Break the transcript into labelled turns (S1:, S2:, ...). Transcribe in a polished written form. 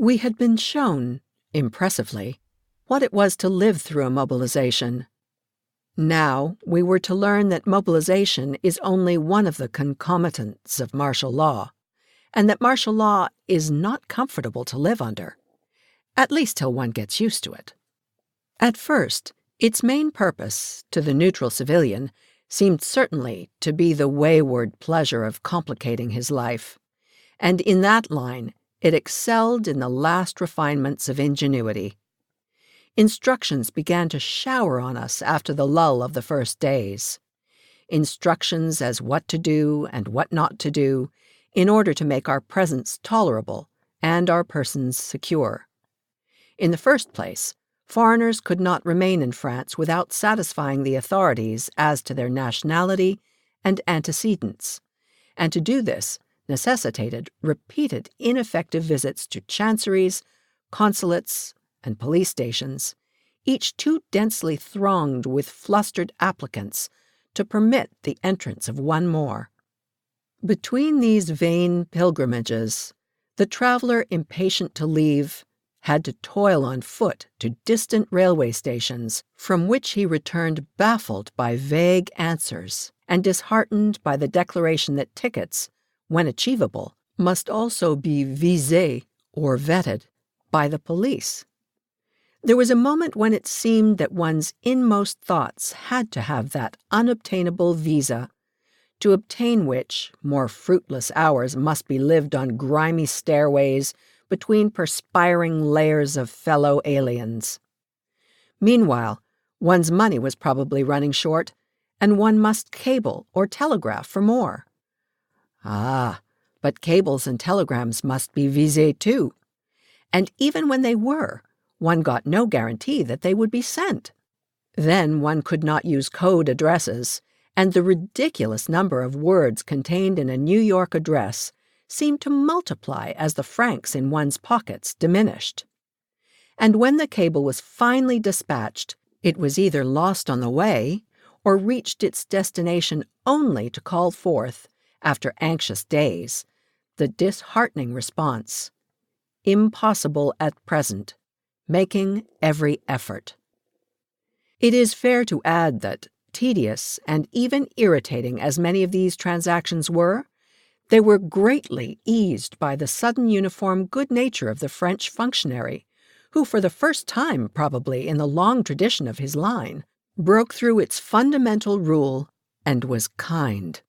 S1: We had been shown, impressively, what it was to live through a mobilization. Now we were to learn that mobilization is only one of the concomitants of martial law, and that martial law is not comfortable to live under, at least till one gets used to it. At first, its main purpose, to the neutral civilian, seemed certainly to be the wayward pleasure of complicating his life, and in that line it excelled in the last refinements of ingenuity. Instructions began to shower on us after the lull of the first days. Instructions as what to do and what not to do in order to make our presence tolerable and our persons secure. In the first place, foreigners could not remain in France without satisfying the authorities as to their nationality and antecedents, and to do this necessitated repeated ineffective visits to chanceries, consulates, and police stations, each too densely thronged with flustered applicants to permit the entrance of one more. Between these vain pilgrimages, the traveler impatient to leave had to toil on foot to distant railway stations, from which he returned baffled by vague answers and disheartened by the declaration that tickets, when achievable, must also be visés, or vetted, by the police. There was a moment when it seemed that one's inmost thoughts had to have that unobtainable visa, to obtain which more fruitless hours must be lived on grimy stairways between perspiring layers of fellow aliens. Meanwhile, one's money was probably running short, and one must cable or telegraph for more. Ah, but cables and telegrams must be visés too, and even when they were, one got no guarantee that they would be sent. Then one could not use code addresses, and the ridiculous number of words contained in a New York address seemed to multiply as the francs in one's pockets diminished. And when the cable was finally dispatched, it was either lost on the way or reached its destination only to call forth, after anxious days, the disheartening response, "Impossible at present. Making every effort." It is fair to add that, tedious and even irritating as many of these transactions were, they were greatly eased by the sudden uniform good nature of the French functionary, who for the first time probably in the long tradition of his line, broke through its fundamental rule and was kind.